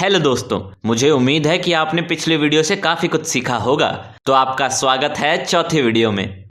Hello दोस्तों, मुझे उम्मीद है कि आपने पिछले वीडियो से काफ़ी कुछ सीखा होगा। तो आपका स्वागत है चौथे वीडियो में।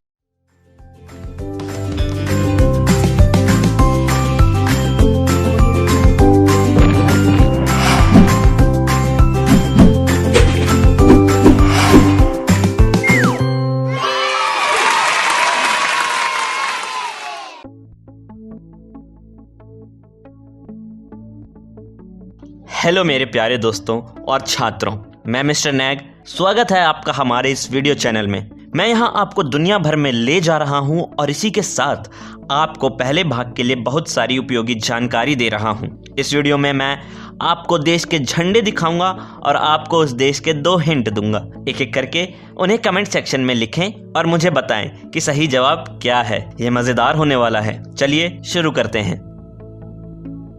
हेलो मेरे प्यारे दोस्तों और छात्रों, मैं मिस्टर नैग। स्वागत है आपका हमारे इस वीडियो चैनल में। मैं यहाँ आपको दुनिया भर में ले जा रहा हूँ और इसी के साथ आपको पहले भाग के लिए बहुत सारी उपयोगी जानकारी दे रहा हूँ। इस वीडियो में मैं आपको देश के झंडे दिखाऊंगा और आपको उस देश के 2 हिंट दूंगा। एक एक करके उन्हें कमेंट सेक्शन में लिखें और मुझे बताएं कि सही जवाब क्या है। यह मज़ेदार होने वाला है। चलिए शुरू करते हैं।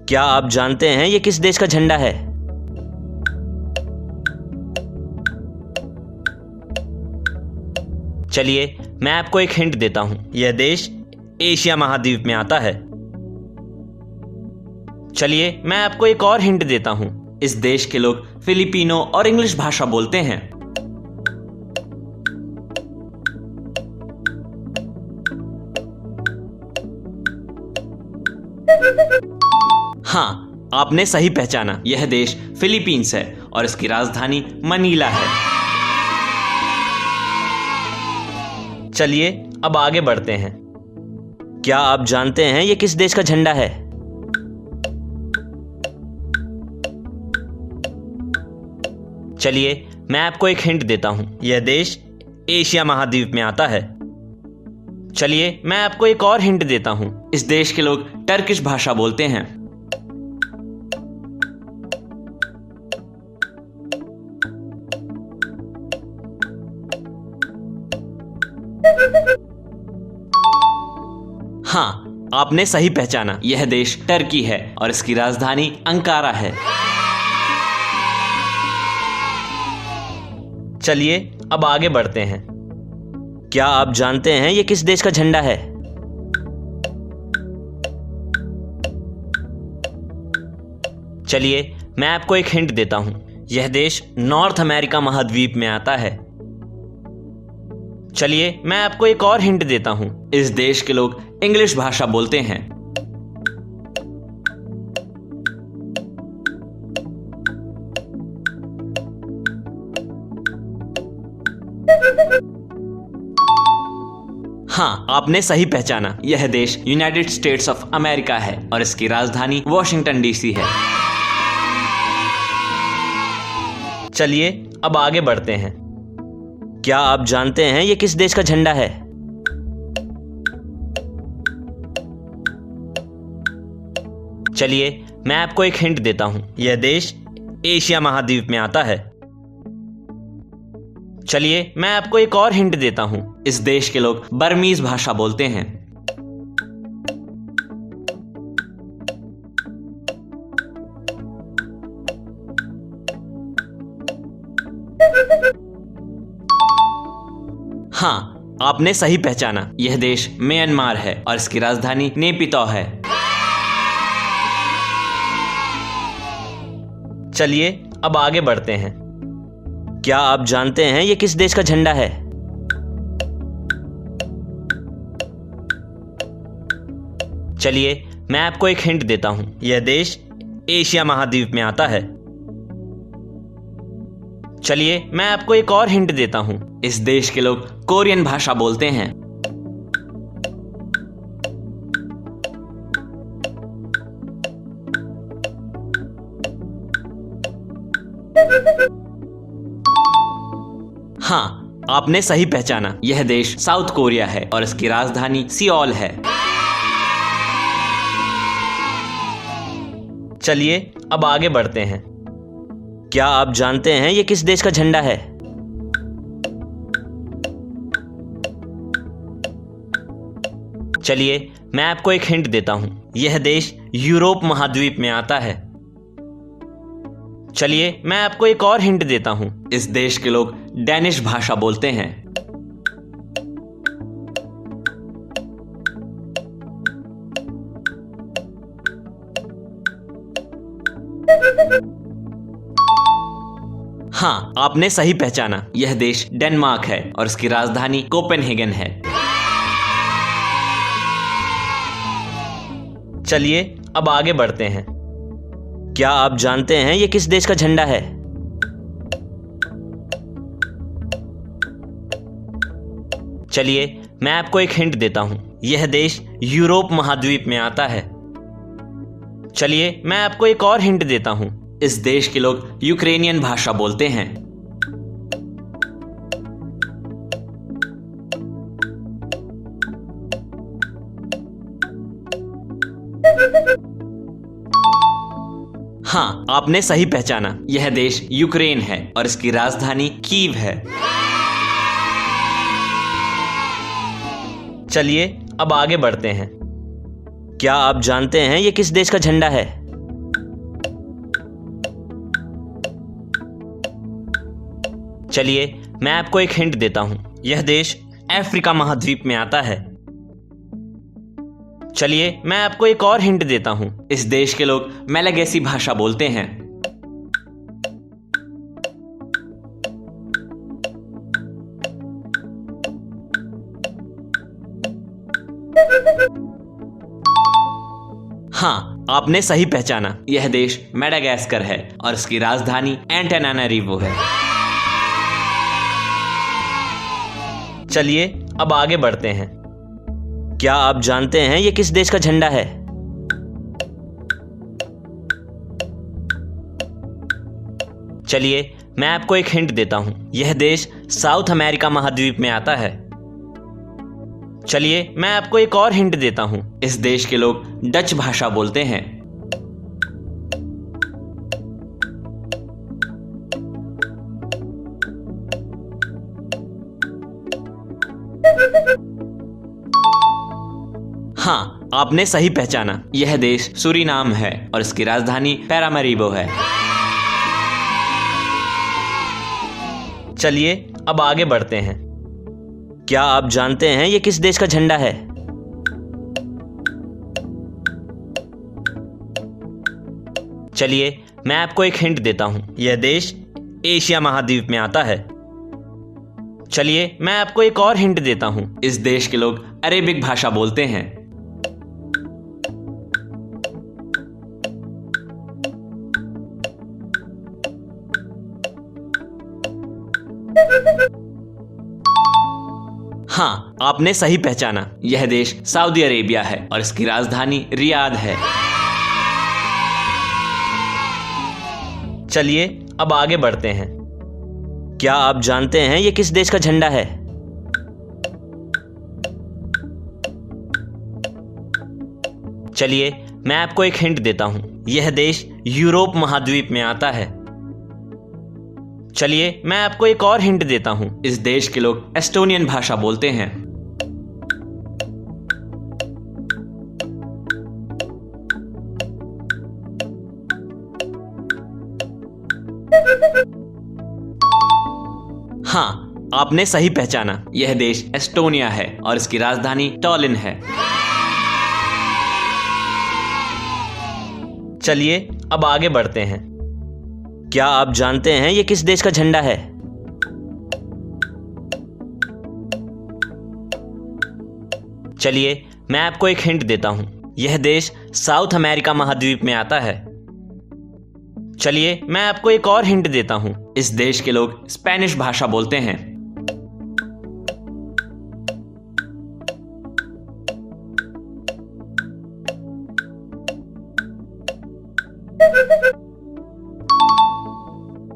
क्या आप जानते हैं ये किस देश का झंडा है? चलिए मैं आपको एक हिंट देता हूं। यह देश एशिया महाद्वीप में आता है। चलिए मैं आपको एक और हिंट देता हूं। इस देश के लोग फिलिपिनो और इंग्लिश भाषा बोलते हैं। हाँ, आपने सही पहचाना। यह देश फिलीपींस है और इसकी राजधानी मनीला है। चलिए अब आगे बढ़ते हैं। क्या आप जानते हैं यह किस देश का झंडा है? चलिए मैं आपको एक हिंट देता हूं। यह देश एशिया महाद्वीप में आता है। चलिए मैं आपको एक और हिंट देता हूं। इस देश के लोग टर्किश भाषा बोलते हैं। हाँ, आपने सही पहचाना। यह देश टर्की है और इसकी राजधानी अंकारा है। चलिए अब आगे बढ़ते हैं। क्या आप जानते हैं यह किस देश का झंडा है? चलिए मैं आपको एक हिंट देता हूं। यह देश नॉर्थ अमेरिका महाद्वीप में आता है। चलिए मैं आपको एक और हिंट देता हूं। इस देश के लोग इंग्लिश भाषा बोलते हैं। हाँ, आपने सही पहचाना। यह देश यूनाइटेड स्टेट्स ऑफ अमेरिका है और इसकी राजधानी वॉशिंगटन डीसी है। चलिए अब आगे बढ़ते हैं। क्या आप जानते हैं यह किस देश का झंडा है? चलिए मैं आपको एक हिंट देता हूं। यह देश एशिया महाद्वीप में आता है। चलिए मैं आपको एक और हिंट देता हूं। इस देश के लोग बर्मीज भाषा बोलते हैं। हाँ, आपने सही पहचाना। यह देश म्यांमार है और इसकी राजधानी नेपितौ है। चलिए अब आगे बढ़ते हैं। क्या आप जानते हैं यह किस देश का झंडा है? चलिए मैं आपको एक हिंट देता हूं। यह देश एशिया महाद्वीप में आता है। चलिए मैं आपको एक और हिंट देता हूं। इस देश के लोग कोरियन भाषा बोलते हैं। हाँ, आपने सही पहचाना। यह देश साउथ कोरिया है और इसकी राजधानी सियोल है। चलिए अब आगे बढ़ते हैं। क्या आप जानते हैं यह किस देश का झंडा है? चलिए मैं आपको एक हिंट देता हूं। यह देश यूरोप महाद्वीप में आता है। चलिए मैं आपको एक और हिंट देता हूं। इस देश के लोग डैनिश भाषा बोलते हैं। हाँ, आपने सही पहचाना। यह देश डेनमार्क है और इसकी राजधानी कोपेनहेगन है। चलिए अब आगे बढ़ते हैं। क्या आप जानते हैं ये किस देश का झंडा है? चलिए मैं आपको एक हिंट देता हूं। यह देश यूरोप महाद्वीप में आता है। चलिए मैं आपको एक और हिंट देता हूं। इस देश के लोग यूक्रेनियन भाषा बोलते हैं। हाँ, आपने सही पहचाना। यह देश यूक्रेन है और इसकी राजधानी कीव है। चलिए अब आगे बढ़ते हैं। क्या आप जानते हैं ये किस देश का झंडा है? चलिए मैं आपको एक हिंट देता हूं। यह देश अफ्रीका महाद्वीप में आता है। चलिए मैं आपको एक और हिंट देता हूं। इस देश के लोग मेलागेसी भाषा बोलते हैं। हाँ, आपने सही पहचाना। यह देश मेडागास्कर है और इसकी राजधानी एंटानानारिवो है। चलिए अब आगे बढ़ते हैं। क्या आप जानते हैं ये किस देश का झंडा है? चलिए मैं आपको एक हिंट देता हूं। यह देश साउथ अमेरिका महाद्वीप में आता है। चलिए मैं आपको एक और हिंट देता हूं। इस देश के लोग डच भाषा बोलते हैं। हाँ, आपने सही पहचाना। यह देश सूरीनाम है और इसकी राजधानी पैरामरीबो है। चलिए अब आगे बढ़ते हैं। क्या आप जानते हैं ये किस देश का झंडा है? चलिए मैं आपको एक हिंट देता हूं। यह देश एशिया महाद्वीप में आता है। चलिए मैं आपको एक और हिंट देता हूं। इस देश के लोग अरेबिक भाषा बोलते हैं। हाँ, आपने सही पहचाना। यह देश सऊदी अरेबिया है और इसकी राजधानी रियाद है। चलिए अब आगे बढ़ते हैं। क्या आप जानते हैं ये किस देश का झंडा है? चलिए मैं आपको एक हिंट देता हूं। यह देश यूरोप महाद्वीप में आता है। चलिए मैं आपको एक और हिंट देता हूं। इस देश के लोग एस्टोनियन भाषा बोलते हैं। हाँ, आपने सही पहचाना। यह देश एस्टोनिया है और इसकी राजधानी टॉलिन है। चलिए अब आगे बढ़ते हैं। क्या आप जानते हैं ये किस देश का झंडा है? चलिए मैं आपको एक हिंट देता हूं। यह देश साउथ अमेरिका महाद्वीप में आता है। चलिए मैं आपको एक और हिंट देता हूं। इस देश के लोग स्पेनिश भाषा बोलते हैं।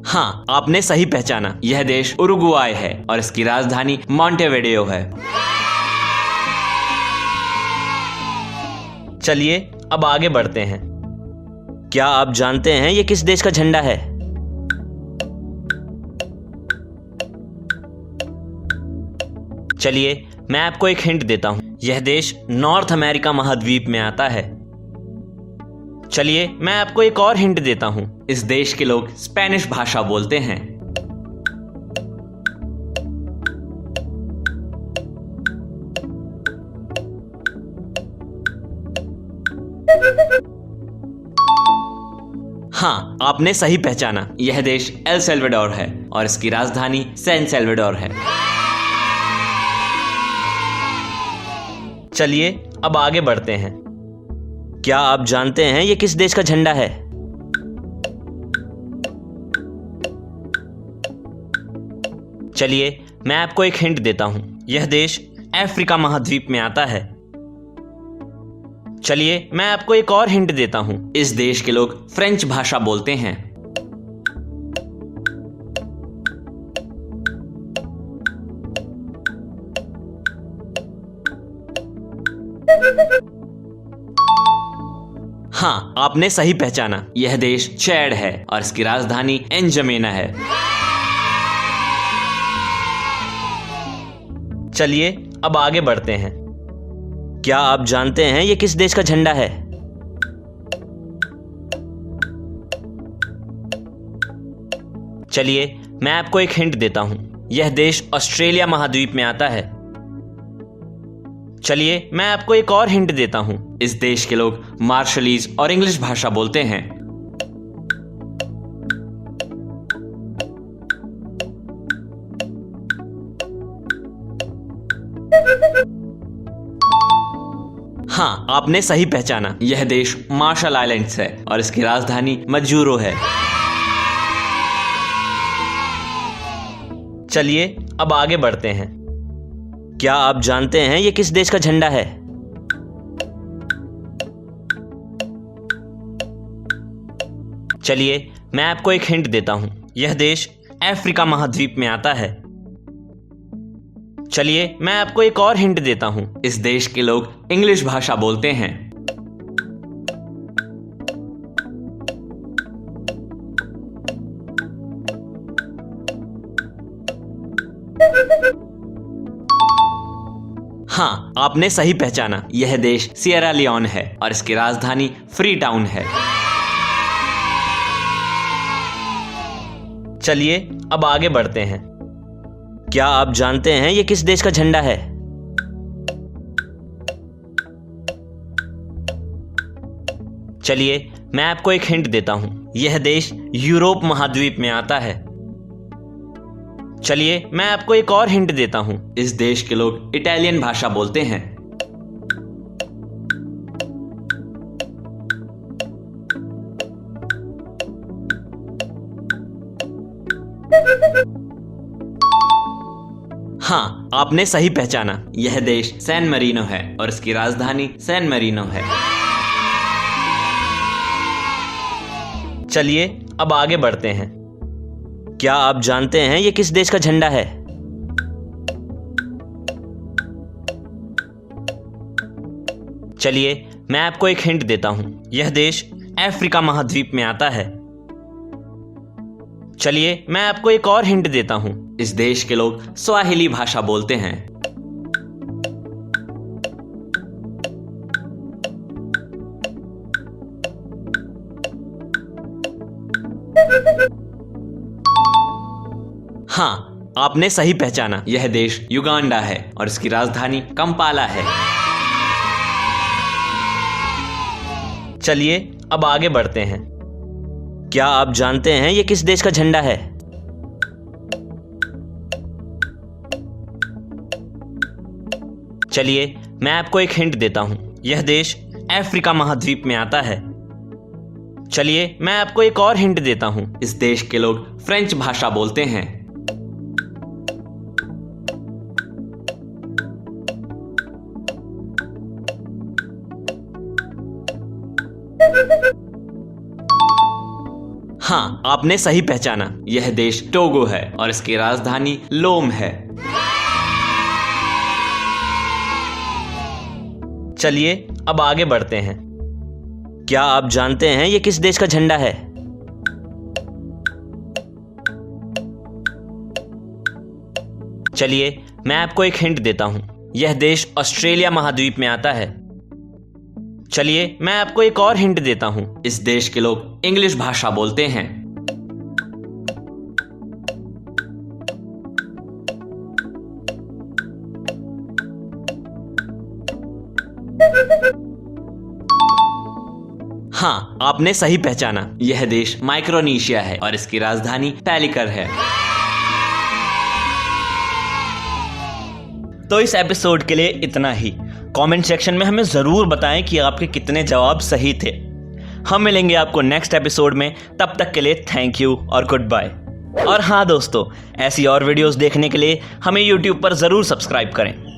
हाँ, आपने सही पहचाना। यह देश उरुग्वाय है और इसकी राजधानी मॉन्टेविडियो है। चलिए अब आगे बढ़ते हैं। क्या आप जानते हैं ये किस देश का झंडा है? चलिए मैं आपको एक हिंट देता हूं। यह देश नॉर्थ अमेरिका महाद्वीप में आता है। चलिए मैं आपको एक और हिंट देता हूं। इस देश के लोग स्पेनिश भाषा बोलते हैं। हाँ, आपने सही पहचाना। यह देश एल सल्वाडोर है और इसकी राजधानी सैन सल्वाडोर है। चलिए अब आगे बढ़ते हैं। क्या आप जानते हैं ये किस देश का झंडा है? चलिए मैं आपको एक हिंट देता हूं। यह देश अफ्रीका महाद्वीप में आता है। चलिए मैं आपको एक और हिंट देता हूं। इस देश के लोग फ्रेंच भाषा बोलते हैं। हाँ, आपने सही पहचाना। यह देश चैड है और इसकी राजधानी एनजमेना है। चलिए अब आगे बढ़ते हैं। क्या आप जानते हैं ये किस देश का झंडा है? चलिए मैं आपको एक हिंट देता हूं। यह देश ऑस्ट्रेलिया महाद्वीप में आता है। चलिए मैं आपको एक और हिंट देता हूं। इस देश के लोग मार्शलीज और इंग्लिश भाषा बोलते हैं। हाँ, आपने सही पहचाना। यह देश मार्शल आइलैंड्स है और इसकी राजधानी मजूरो है। चलिए अब आगे बढ़ते हैं। क्या आप जानते हैं ये किस देश का झंडा है? चलिए मैं आपको एक हिंट देता हूं। यह देश अफ्रीका महाद्वीप में आता है। चलिए मैं आपको एक और हिंट देता हूं। इस देश के लोग इंग्लिश भाषा बोलते हैं। हाँ, आपने सही पहचाना। यह देश सिएरा लियोन है और इसकी राजधानी फ्री टाउन है। चलिए अब आगे बढ़ते हैं। क्या आप जानते हैं ये किस देश का झंडा है? चलिए मैं आपको एक हिंट देता हूं। यह देश यूरोप महाद्वीप में आता है। चलिए मैं आपको एक और हिंट देता हूं। इस देश के लोग इटालियन भाषा बोलते हैं। हाँ, आपने सही पहचाना। यह देश सैन मरीनो है और इसकी राजधानी सैन मरीनो है। चलिए अब आगे बढ़ते हैं। क्या आप जानते हैं ये किस देश का झंडा है? चलिए मैं आपको एक हिंट देता हूं। यह देश अफ्रीका महाद्वीप में आता है। चलिए मैं आपको एक और हिंट देता हूं। इस देश के लोग स्वाहिली भाषा बोलते हैं। हाँ, आपने सही पहचाना। यह देश युगांडा है और इसकी राजधानी कंपाला है। चलिए अब आगे बढ़ते हैं। क्या आप जानते हैं ये किस देश का झंडा है? चलिए मैं आपको एक हिंट देता हूं। यह देश अफ्रीका महाद्वीप में आता है। चलिए मैं आपको एक और हिंट देता हूं। इस देश के लोग फ्रेंच भाषा बोलते हैं। हाँ, आपने सही पहचाना। यह देश टोगो है और इसकी राजधानी लोम है। चलिए अब आगे बढ़ते हैं। क्या आप जानते हैं ये किस देश का झंडा है? चलिए मैं आपको एक हिंट देता हूं। यह देश ऑस्ट्रेलिया महाद्वीप में आता है। चलिए मैं आपको एक और हिंट देता हूं। इस देश के लोग इंग्लिश भाषा बोलते हैं। हाँ, हाँ, आपने सही पहचाना, यह देश माइक्रोनेशिया है और इसकी राजधानी पैलिकर है। तो इस एपिसोड के लिए इतना ही। कमेंट सेक्शन में हमें ज़रूर बताएं कि आपके कितने जवाब सही थे। हम मिलेंगे आपको नेक्स्ट एपिसोड में, तब तक के लिए थैंक यू और गुड बाय। और हाँ दोस्तों, ऐसी और वीडियोस देखने के लिए हमें YouTube पर ज़रूर सब्सक्राइब करें।